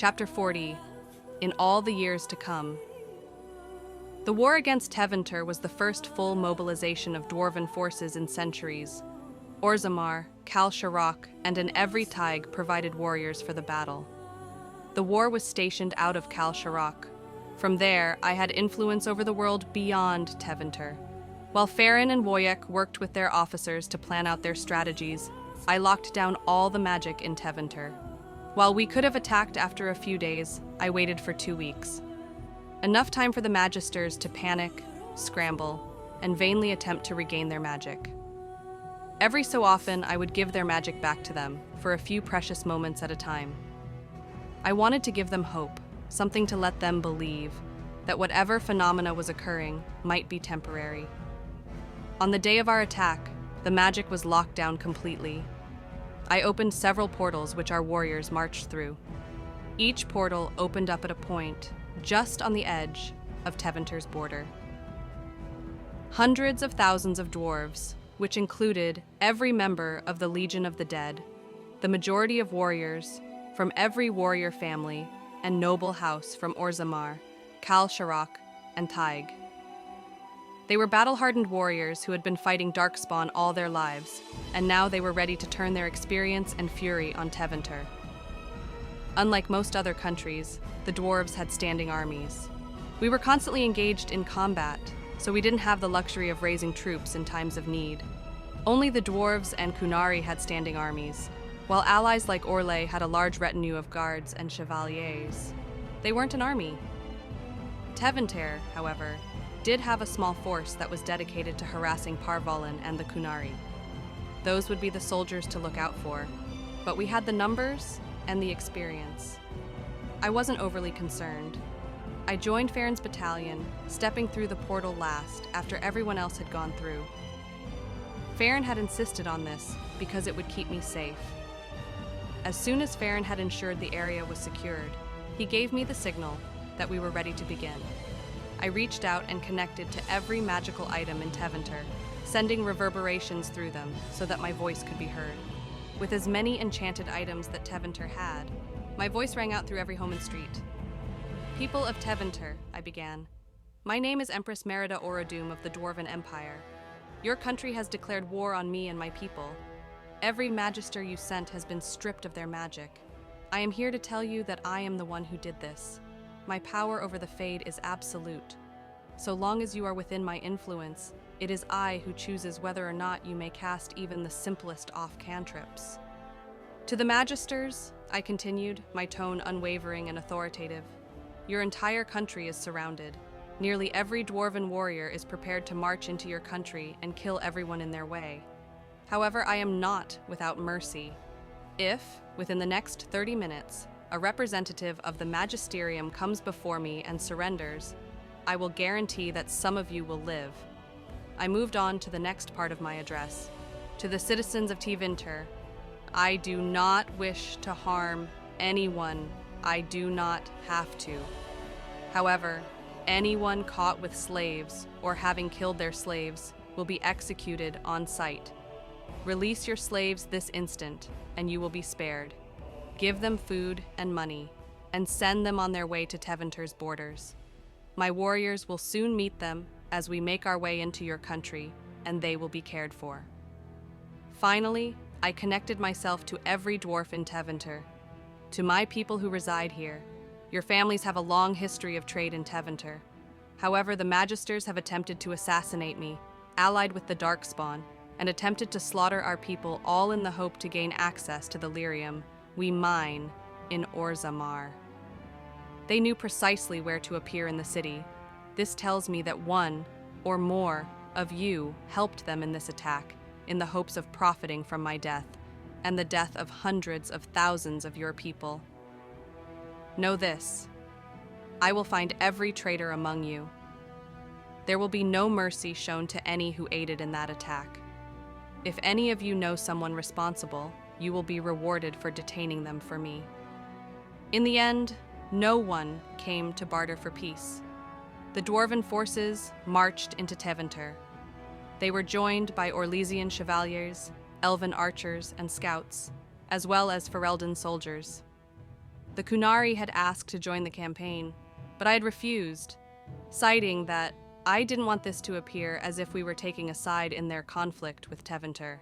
Chapter 40, In All the Years to Come. The war against Tevinter was the first full mobilization of dwarven forces in centuries. Orzammar, Kal Sharok, and in every Taig provided warriors for the battle. The war was stationed out of Kal Sharok. From there, I had influence over the world beyond Tevinter. While Farron and Woyek worked with their officers to plan out their strategies, I locked down all the magic in Tevinter. While we could have attacked after a few days, I waited for 2 weeks. Enough time for the Magisters to panic, scramble, and vainly attempt to regain their magic. Every so often, I would give their magic back to them, for a few precious moments at a time. I wanted to give them hope, something to let them believe that whatever phenomena was occurring might be temporary. On the day of our attack, the magic was locked down completely. I opened several portals which our warriors marched through. Each portal opened up at a point just on the edge of Tevinter's border. Hundreds of thousands of dwarves, which included every member of the Legion of the Dead, the majority of warriors from every warrior family and noble house from Orzammar, Kal Sharok, and Taig. They were battle-hardened warriors who had been fighting Darkspawn all their lives, and now they were ready to turn their experience and fury on Tevinter. Unlike most other countries, the dwarves had standing armies. We were constantly engaged in combat, so we didn't have the luxury of raising troops in times of need. Only the dwarves and Qunari had standing armies, while allies like Orlais had a large retinue of guards and chevaliers. They weren't an army. Tevinter, however, did have a small force that was dedicated to harassing Parvalin and the Qunari. Those would be the soldiers to look out for, but we had the numbers and the experience. I wasn't overly concerned. I joined Farron's battalion, stepping through the portal last after everyone else had gone through. Farron had insisted on this because it would keep me safe. As soon as Farron had ensured the area was secured, he gave me the signal that we were ready to begin. I reached out and connected to every magical item in Tevinter, sending reverberations through them so that my voice could be heard. With as many enchanted items that Tevinter had, my voice rang out through every home and street. People of Tevinter, I began. My name is Empress Merida Oradum of the Dwarven Empire. Your country has declared war on me and my people. Every magister you sent has been stripped of their magic. I am here to tell you that I am the one who did this. My power over the Fade is absolute. So long as you are within my influence, it is I who chooses whether or not you may cast even the simplest off-cantrips. To the Magisters, I continued, my tone unwavering and authoritative. Your entire country is surrounded. Nearly every dwarven warrior is prepared to march into your country and kill everyone in their way. However, I am not without mercy. If, within the next 30 minutes, a representative of the Magisterium comes before me and surrenders, I will guarantee that some of you will live. I moved on to the next part of my address. To the citizens of Tevinter, I do not wish to harm anyone. I do not have to. However, anyone caught with slaves or having killed their slaves will be executed on sight. Release your slaves this instant, and you will be spared. Give them food and money, and send them on their way to Tevinter's borders. My warriors will soon meet them as we make our way into your country, and they will be cared for. Finally, I connected myself to every dwarf in Tevinter. To my people who reside here, your families have a long history of trade in Tevinter. However, the Magisters have attempted to assassinate me, allied with the Darkspawn, and attempted to slaughter our people, all in the hope to gain access to the lyrium we mine in Orzammar. They knew precisely where to appear in the city. This tells me that one or more of you helped them in this attack in the hopes of profiting from my death and the death of hundreds of thousands of your people. Know this, I will find every traitor among you. There will be no mercy shown to any who aided in that attack. If any of you know someone responsible, you will be rewarded for detaining them for me. In the end, no one came to barter for peace. The dwarven forces marched into Tevinter. They were joined by Orlesian chevaliers, elven archers and scouts, as well as Ferelden soldiers. The Qunari had asked to join the campaign, but I had refused, citing that I didn't want this to appear as if we were taking a side in their conflict with Tevinter.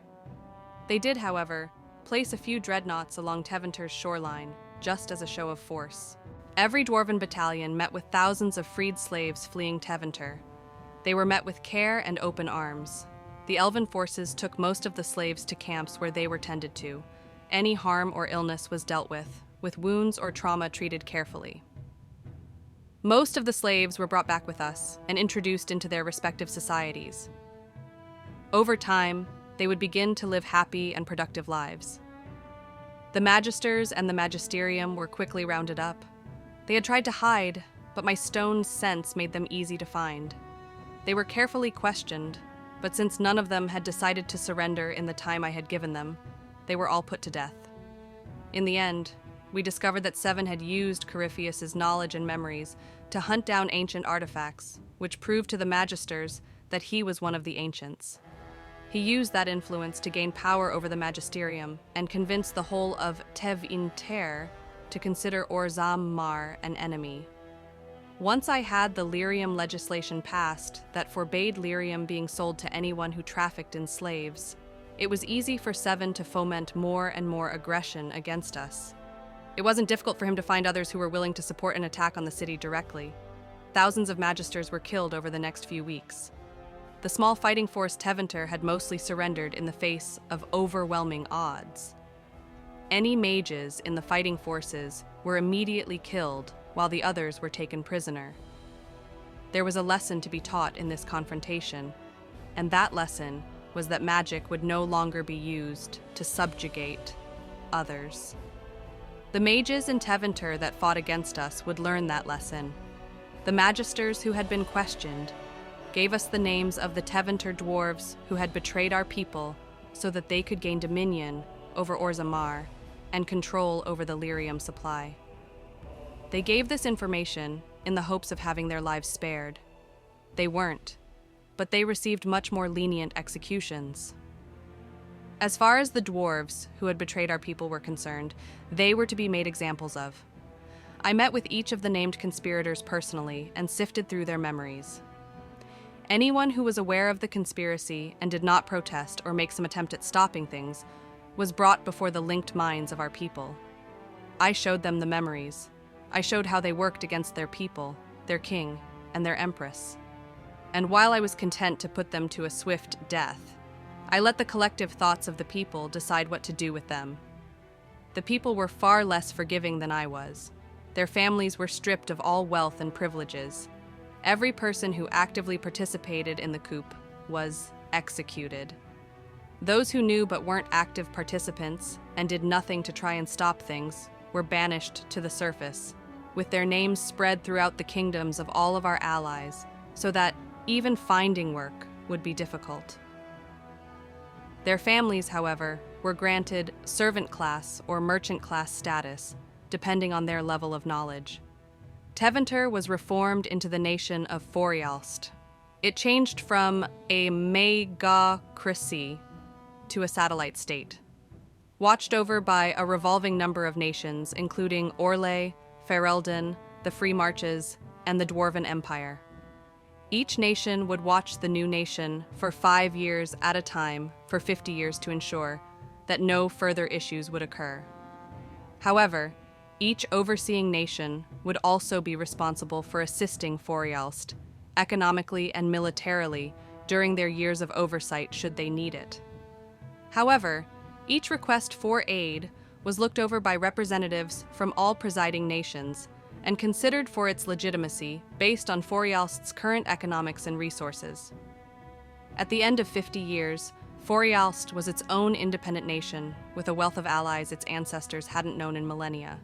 They did, however, place a few dreadnoughts along Tevinter's shoreline, just as a show of force. Every dwarven battalion met with thousands of freed slaves fleeing Tevinter. They were met with care and open arms. The elven forces took most of the slaves to camps where they were tended to. Any harm or illness was dealt with wounds or trauma treated carefully. Most of the slaves were brought back with us and introduced into their respective societies. Over time, they would begin to live happy and productive lives. The magisters and the magisterium were quickly rounded up. They had tried to hide, but my stone sense made them easy to find. They were carefully questioned, but since none of them had decided to surrender in the time I had given them, they were all put to death. In the end, we discovered that Seven had used Corypheus's knowledge and memories to hunt down ancient artifacts, which proved to the magisters that he was one of the ancients. He used that influence to gain power over the magisterium and convince the whole of Tevinter to consider Orzammar an enemy. Once I had the lyrium legislation passed that forbade lyrium being sold to anyone who trafficked in slaves, it was easy for Seven to foment more and more aggression against us. It wasn't difficult for him to find others who were willing to support an attack on the city directly. Thousands of magisters were killed over the next few weeks. The small fighting force Tevinter had mostly surrendered in the face of overwhelming odds. Any mages in the fighting forces were immediately killed, while the others were taken prisoner. There was a lesson to be taught in this confrontation, and that lesson was that magic would no longer be used to subjugate others. The mages in Tevinter that fought against us would learn that lesson. The magisters who had been questioned gave us the names of the Tevinter dwarves who had betrayed our people so that they could gain dominion over Orzammar and control over the lyrium supply. They gave this information in the hopes of having their lives spared. They weren't, but they received much more lenient executions. As far as the dwarves who had betrayed our people were concerned, they were to be made examples of. I met with each of the named conspirators personally and sifted through their memories. Anyone who was aware of the conspiracy and did not protest or make some attempt at stopping things was brought before the linked minds of our people. I showed them the memories. I showed how they worked against their people, their king, and their empress. And while I was content to put them to a swift death, I let the collective thoughts of the people decide what to do with them. The people were far less forgiving than I was. Their families were stripped of all wealth and privileges. Every person who actively participated in the coup was executed. Those who knew but weren't active participants and did nothing to try and stop things were banished to the surface, with their names spread throughout the kingdoms of all of our allies, so that even finding work would be difficult. Their families, however, were granted servant class or merchant class status, depending on their level of knowledge. Tevinter was reformed into the nation of Forialst. It changed from a megacracy to a satellite state, watched over by a revolving number of nations, including Orlais, Ferelden, the Free Marches, and the Dwarven Empire. Each nation would watch the new nation for 5 years at a time for 50 years to ensure that no further issues would occur. However, each overseeing nation would also be responsible for assisting Forialst economically and militarily during their years of oversight should they need it. However, each request for aid was looked over by representatives from all presiding nations and considered for its legitimacy based on Forialst's current economics and resources. At the end of 50 years, Forialst was its own independent nation with a wealth of allies its ancestors hadn't known in millennia.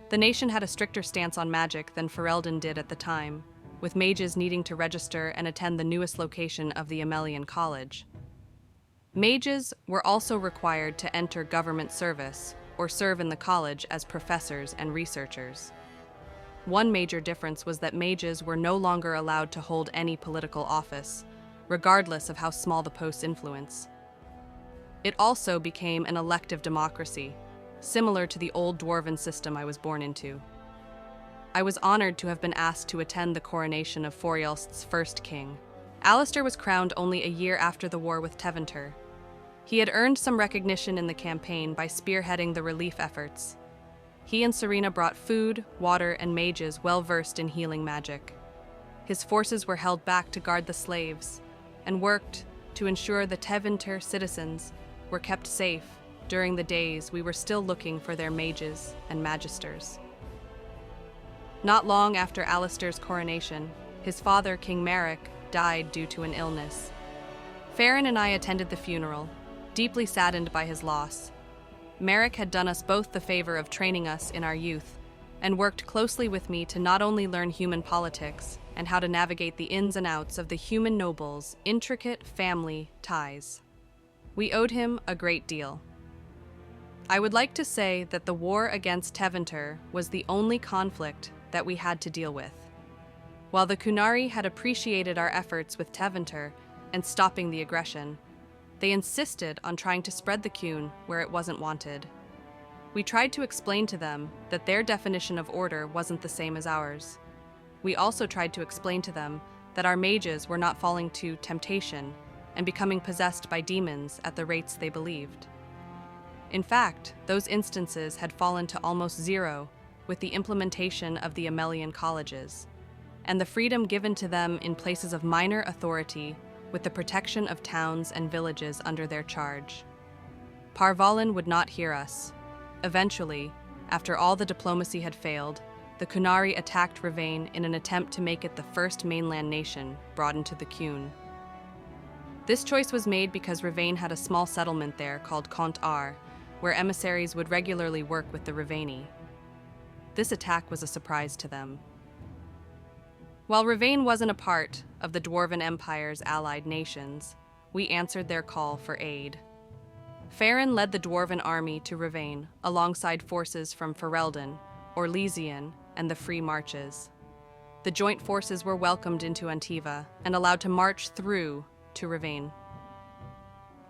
The nation had a stricter stance on magic than Ferelden did at the time, with mages needing to register and attend the newest location of the Amelian College. Mages were also required to enter government service or serve in the college as professors and researchers. One major difference was that mages were no longer allowed to hold any political office, regardless of how small the post's influence. It also became an elective democracy. similar to the old dwarven system I was born into. I was honored to have been asked to attend the coronation of Forielst's first king. Alistair was crowned only a year after the war with Tevinter. He had earned some recognition in the campaign by spearheading the relief efforts. He and Serena brought food, water, and mages well-versed in healing magic. His forces were held back to guard the slaves, and worked to ensure the Tevinter citizens were kept safe during the days we were still looking for their mages and magisters. Not long after Alistair's coronation, his father, King Merrick, died due to an illness. Farron and I attended the funeral, deeply saddened by his loss. Merrick had done us both the favor of training us in our youth, and worked closely with me to not only learn human politics and how to navigate the ins and outs of the human noble's intricate family ties. We owed him a great deal. I would like to say that the war against Tevinter was the only conflict that we had to deal with. While the Qunari had appreciated our efforts with Tevinter and stopping the aggression, they insisted on trying to spread the Qun where it wasn't wanted. We tried to explain to them that their definition of order wasn't the same as ours. We also tried to explain to them that our mages were not falling to temptation and becoming possessed by demons at the rates they believed. In fact, those instances had fallen to almost zero with the implementation of the Amelian colleges, and the freedom given to them in places of minor authority with the protection of towns and villages under their charge. Parvalin would not hear us. Eventually, after all the diplomacy had failed, the Qunari attacked Rivain in an attempt to make it the first mainland nation brought into the Qun. This choice was made because Rivain had a small settlement there called Qunari, where emissaries would regularly work with the Rivaini. This attack was a surprise to them. While Rivain wasn't a part of the Dwarven Empire's allied nations, we answered their call for aid. Farron led the Dwarven army to Rivain alongside forces from Ferelden, Orlesian, and the Free Marches. The joint forces were welcomed into Antiva and allowed to march through to Rivain.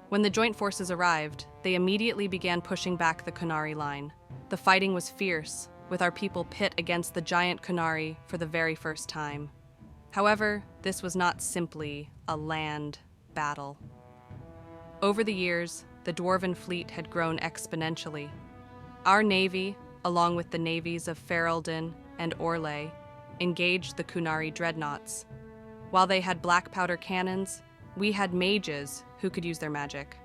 When the joint forces arrived, they immediately began pushing back the Qunari line. The fighting was fierce, with our people pit against the giant Qunari for the very first time. However, this was not simply a land battle. Over the years, the Dwarven fleet had grown exponentially. Our navy, along with the navies of Ferelden and Orlais, engaged the Qunari dreadnoughts. While they had black powder cannons, we had mages who could use their magic.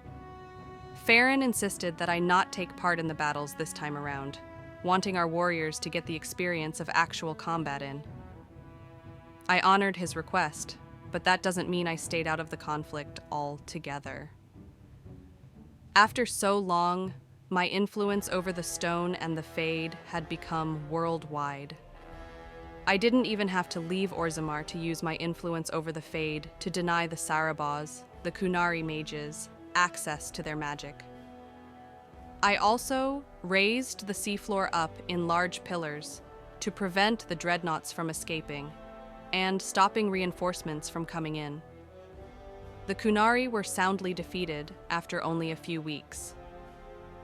Farron insisted that I not take part in the battles this time around, wanting our warriors to get the experience of actual combat in. I honored his request, but that doesn't mean I stayed out of the conflict altogether. After so long, my influence over the stone and the fade had become worldwide. I didn't even have to leave Orzammar to use my influence over the fade to deny the Sarabas, the Qunari mages, access to their magic. I also raised the seafloor up in large pillars to prevent the dreadnoughts from escaping and stopping reinforcements from coming in. The Qunari were soundly defeated after only a few weeks.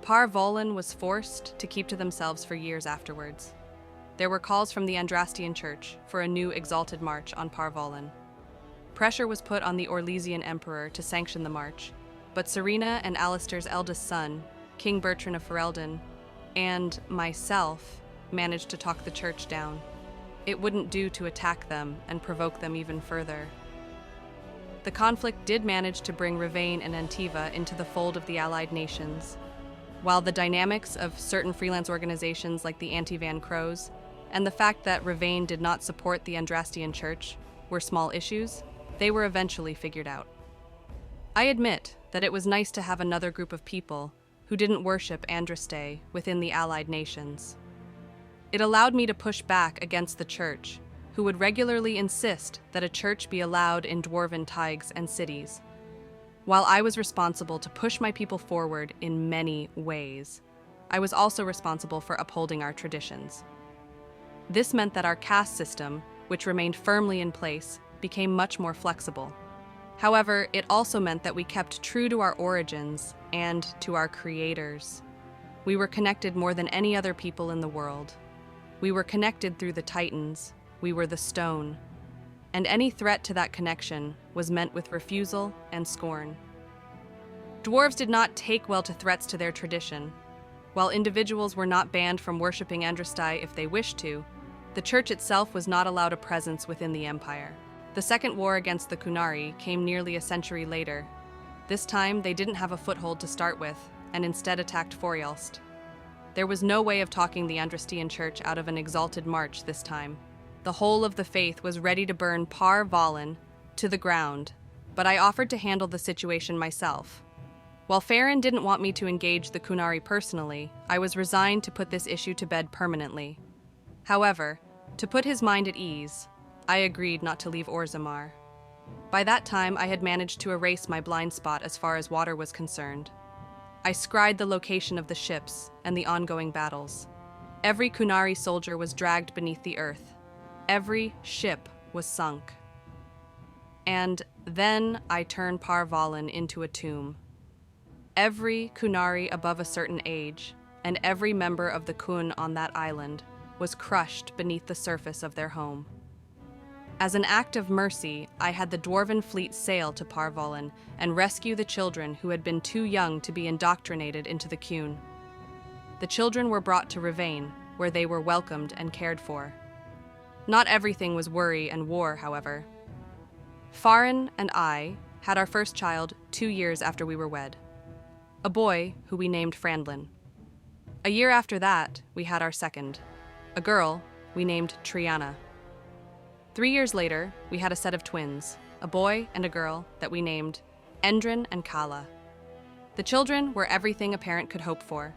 Parvalin was forced to keep to themselves for years afterwards. There were calls from the Andrastian Church for a new exalted march on Parvalin. Pressure was put on the Orlesian Emperor to sanction the march, but Serena and Alistair's eldest son, King Bertrand of Ferelden, and myself managed to talk the church down. It wouldn't do to attack them and provoke them even further. The conflict did manage to bring Rivain and Antiva into the fold of the allied nations. While the dynamics of certain freelance organizations like the Anti-Van Crows and the fact that Rivain did not support the Andrastian Church were small issues, they were eventually figured out. I admit that it was nice to have another group of people who didn't worship Andraste within the allied nations. It allowed me to push back against the church, who would regularly insist that a church be allowed in dwarven taigs and cities. While I was responsible to push my people forward in many ways, I was also responsible for upholding our traditions. This meant that our caste system, which remained firmly in place, became much more flexible. However, it also meant that we kept true to our origins and to our creators. We were connected more than any other people in the world. We were connected through the Titans. We were the stone. And any threat to that connection was met with refusal and scorn. Dwarves did not take well to threats to their tradition. While individuals were not banned from worshipping Andrastai if they wished to, the church itself was not allowed a presence within the empire. The second war against the Qunari came nearly a century later. This time, they didn't have a foothold to start with, and instead attacked Forjalst. There was no way of talking the Andrastian church out of an exalted march this time. The whole of the faith was ready to burn Par Vollen to the ground, but I offered to handle the situation myself. While Farron didn't want me to engage the Qunari personally, I was resigned to put this issue to bed permanently. However, to put his mind at ease, I agreed not to leave Orzammar. By that time, I had managed to erase my blind spot as far as water was concerned. I scried the location of the ships and the ongoing battles. Every Qunari soldier was dragged beneath the earth. Every ship was sunk. And then I turned Par Vollen into a tomb. Every Qunari above a certain age, and every member of the Qun on that island, was crushed beneath the surface of their home. As an act of mercy, I had the dwarven fleet sail to Par Vollen and rescue the children who had been too young to be indoctrinated into the Qun. The children were brought to Ravain, where they were welcomed and cared for. Not everything was worry and war, however. Farron and I had our first child 2 years after we were wed. A boy who we named Frandlin. A year after that, we had our second. A girl we named Triana. 3 years later, we had a set of twins, a boy and a girl that we named Endrin and Kala. The children were everything a parent could hope for.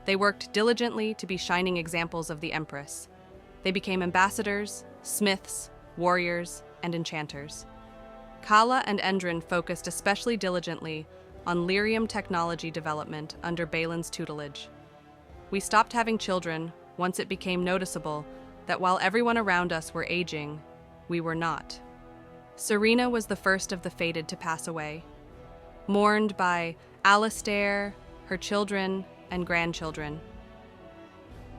They worked diligently to be shining examples of the Empress. They became ambassadors, smiths, warriors, and enchanters. Kala and Endrin focused especially diligently on lyrium technology development under Balin's tutelage. We stopped having children once it became noticeable that while everyone around us were aging, we were not. Serena was the first of the fated to pass away, mourned by Alastair, her children, and grandchildren.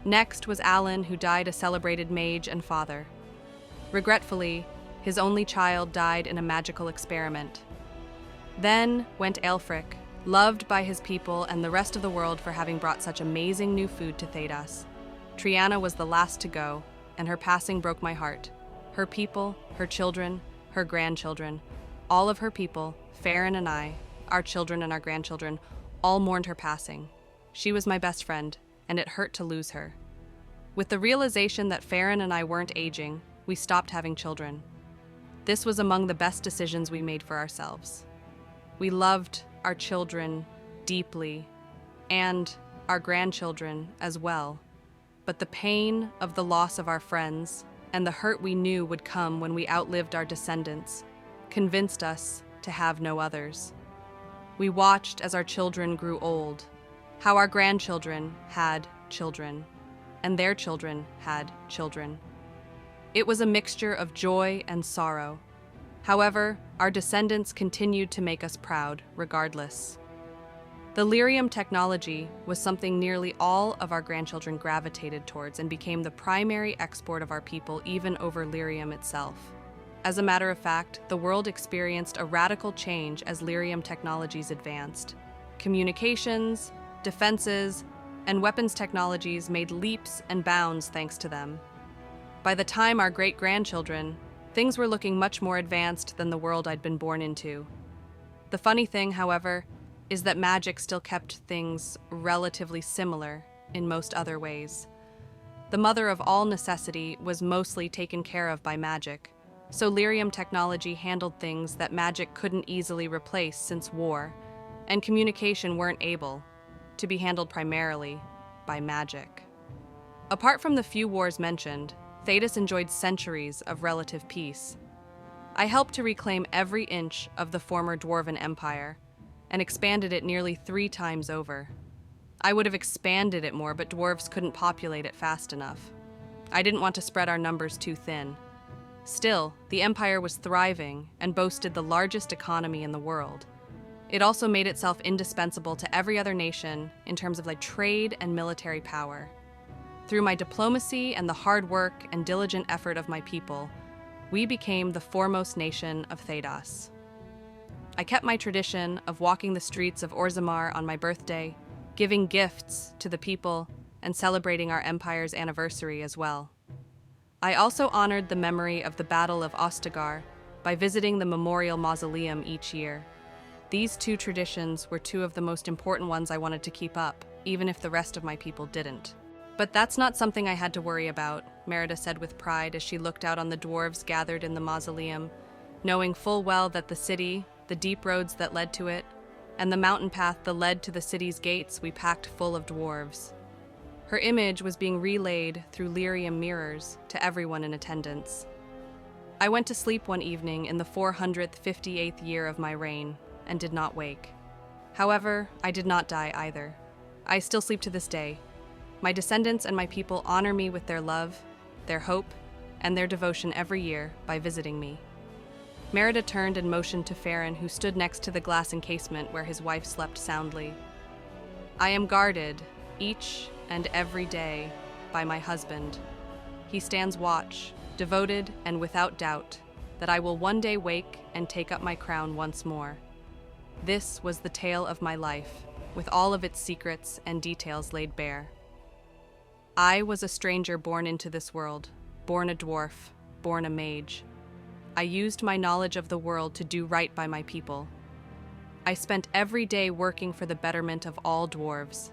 Next was Alan, who died a celebrated mage and father. Regretfully, his only child died in a magical experiment. Then went Aelfric, loved by his people and the rest of the world for having brought such amazing new food to Thedas. Triana was the last to go, and her passing broke my heart. Her people, her children, her grandchildren, all of her people, Farron and I, our children and our grandchildren, all mourned her passing. She was my best friend, and it hurt to lose her. With the realization that Farron and I weren't aging, we stopped having children. This was among the best decisions we made for ourselves. We loved our children deeply, and our grandchildren as well. But the pain of the loss of our friends, and the hurt we knew would come when we outlived our descendants, convinced us to have no others. We watched as our children grew old, how our grandchildren had children, and their children had children. It was a mixture of joy and sorrow. However, our descendants continued to make us proud, regardless. The lyrium technology was something nearly all of our grandchildren gravitated towards and became the primary export of our people, even over lyrium itself. As a matter of fact, the world experienced a radical change as lyrium technologies advanced. Communications, defenses, and weapons technologies made leaps and bounds thanks to them. By the time our great-grandchildren, things were looking much more advanced than the world I'd been born into. The funny thing, however, is that magic still kept things relatively similar in most other ways. The mother of all necessity was mostly taken care of by magic, so lyrium technology handled things that magic couldn't easily replace since war, and communication weren't able to be handled primarily by magic. Apart from the few wars mentioned, Thedas enjoyed centuries of relative peace. I helped to reclaim every inch of the former Dwarven Empire and expanded it nearly 3 times over. I would have expanded it more, but dwarves couldn't populate it fast enough. I didn't want to spread our numbers too thin. Still, the empire was thriving and boasted the largest economy in the world. It also made itself indispensable to every other nation in terms of trade and military power. Through my diplomacy and the hard work and diligent effort of my people, we became the foremost nation of Thedas. I kept my tradition of walking the streets of Orzammar on my birthday, giving gifts to the people, and celebrating our empire's anniversary as well. I also honored the memory of the Battle of Ostagar by visiting the memorial mausoleum each year. These two traditions were two of the most important ones I wanted to keep up, even if the rest of my people didn't. But that's not something I had to worry about, Merida said with pride as she looked out on the dwarves gathered in the mausoleum, knowing full well that the city, the deep roads that led to it, and the mountain path that led to the city's gates we packed full of dwarves. Her image was being relayed through lyrium mirrors to everyone in attendance. I went to sleep one evening in the 458th year of my reign and did not wake. However, I did not die either. I still sleep to this day. My descendants and my people honor me with their love, their hope, and their devotion every year by visiting me. Merida turned and motioned to Farron, who stood next to the glass encasement where his wife slept soundly. I am guarded, each and every day, by my husband. He stands watch, devoted and without doubt, that I will one day wake and take up my crown once more. This was the tale of my life, with all of its secrets and details laid bare. I was a stranger born into this world, born a dwarf, born a mage. I used my knowledge of the world to do right by my people. I spent every day working for the betterment of all dwarves.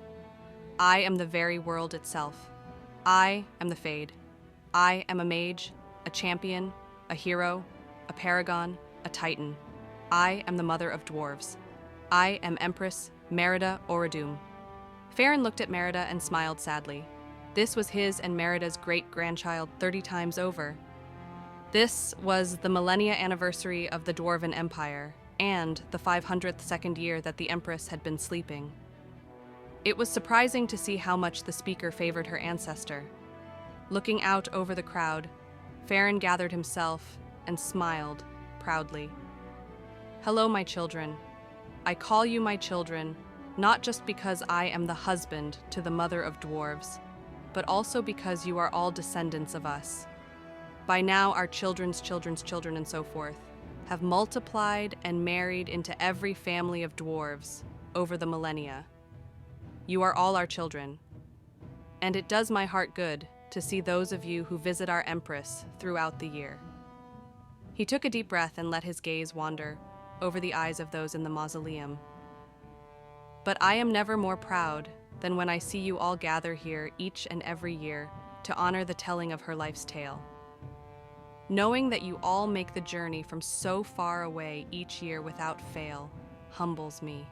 I am the very world itself. I am the Fade. I am a mage, a champion, a hero, a paragon, a titan. I am the mother of dwarves. I am Empress Merida Oradum. Farron looked at Merida and smiled sadly. This was his and Merida's great-grandchild 30 times over. This was the millennia anniversary of the Dwarven Empire, and the 502nd year that the Empress had been sleeping. It was surprising to see how much the speaker favored her ancestor. Looking out over the crowd, Farron gathered himself and smiled proudly. Hello, my children. I call you my children, not just because I am the husband to the mother of dwarves, but also because you are all descendants of us. By now, our children's children's children and so forth have multiplied and married into every family of dwarves over the millennia. You are all our children, and it does my heart good to see those of you who visit our Empress throughout the year. He took a deep breath and let his gaze wander over the eyes of those in the mausoleum. But I am never more proud than when I see you all gather here each and every year to honor the telling of her life's tale. Knowing that you all make the journey from so far away each year without fail humbles me.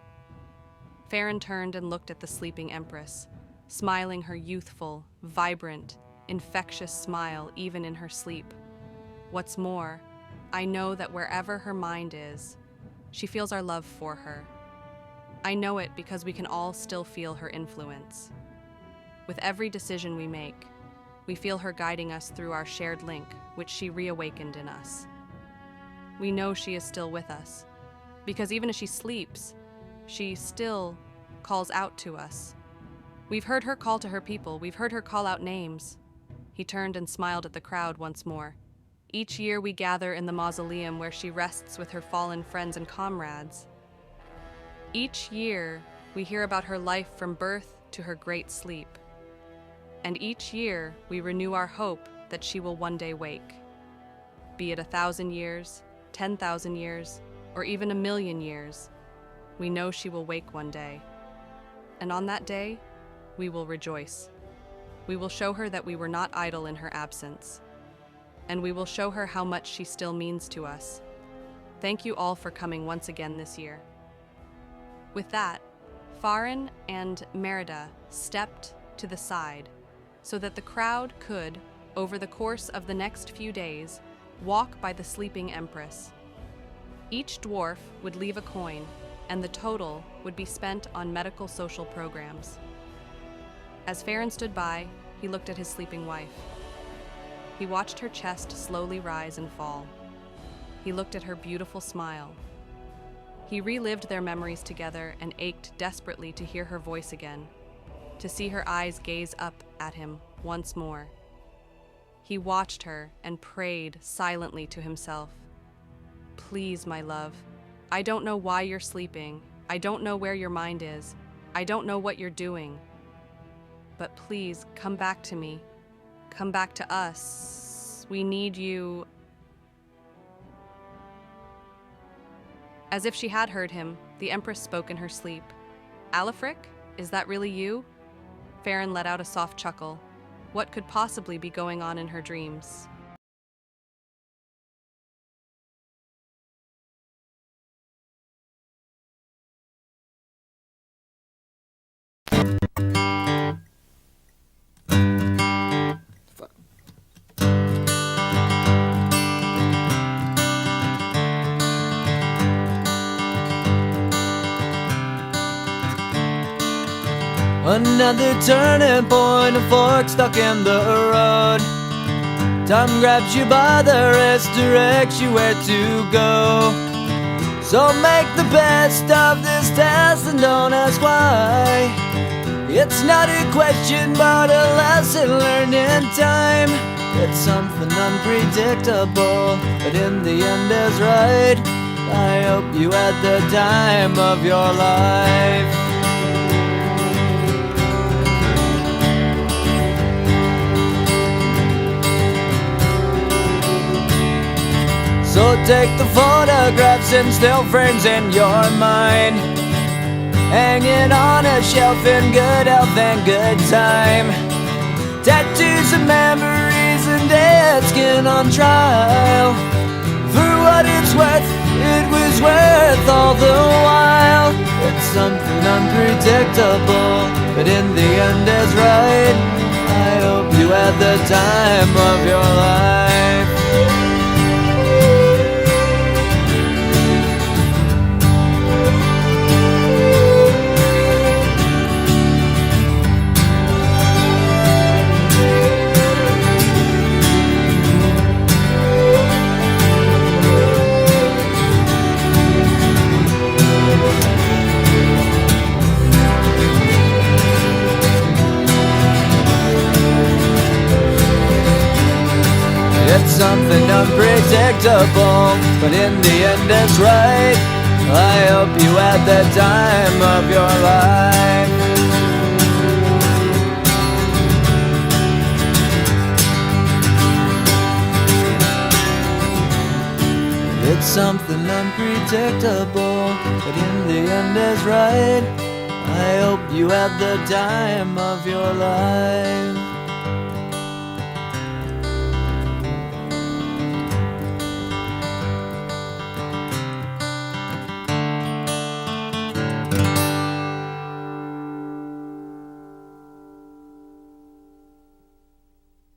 Farron turned and looked at the sleeping Empress, smiling her youthful, vibrant, infectious smile even in her sleep. What's more, I know that wherever her mind is, she feels our love for her. I know it because we can all still feel her influence. With every decision we make, we feel her guiding us through our shared link, which she reawakened in us. We know she is still with us, because even as she sleeps, she still calls out to us. We've heard her call to her people, we've heard her call out names. He turned and smiled at the crowd once more. Each year we gather in the mausoleum where she rests with her fallen friends and comrades. Each year, we hear about her life from birth to her great sleep. And each year, we renew our hope that she will one day wake. Be it 1,000 years, 10,000 years, or even 1,000,000 years, we know she will wake one day. And on that day, we will rejoice. We will show her that we were not idle in her absence. And we will show her how much she still means to us. Thank you all for coming once again this year. With that, Farron and Merida stepped to the side so that the crowd could, over the course of the next few days, walk by the sleeping Empress. Each dwarf would leave a coin, and the total would be spent on medical social programs. As Farron stood by, he looked at his sleeping wife. He watched her chest slowly rise and fall. He looked at her beautiful smile. He relived their memories together and ached desperately to hear her voice again, to see her eyes gaze up at him once more. He watched her and prayed silently to himself. Please, my love, I don't know why you're sleeping. I don't know where your mind is. I don't know what you're doing. But please, come back to me. Come back to us. We need you. As if she had heard him, the Empress spoke in her sleep. Alifric, is that really you? Farron let out a soft chuckle. What could possibly be going on in her dreams? Another turning point, a fork stuck in the road. Time grabs you by the wrist, directs you where to go. So make the best of this test and don't ask why. It's not a question but a lesson learned in time. It's something unpredictable, but in the end is right. I hope you had the time of your life. So take the photographs and still frames in your mind, hanging on a shelf in good health and good time. Tattoos of memories and dead skin on trial. For what it's worth, it was worth all the while. It's something unpredictable, but in the end is right. I hope you had the time of your life. It's something unpredictable, but in the end it's right. I hope you had the time of your life. It's something unpredictable, but in the end is right. I hope you had the time of your life.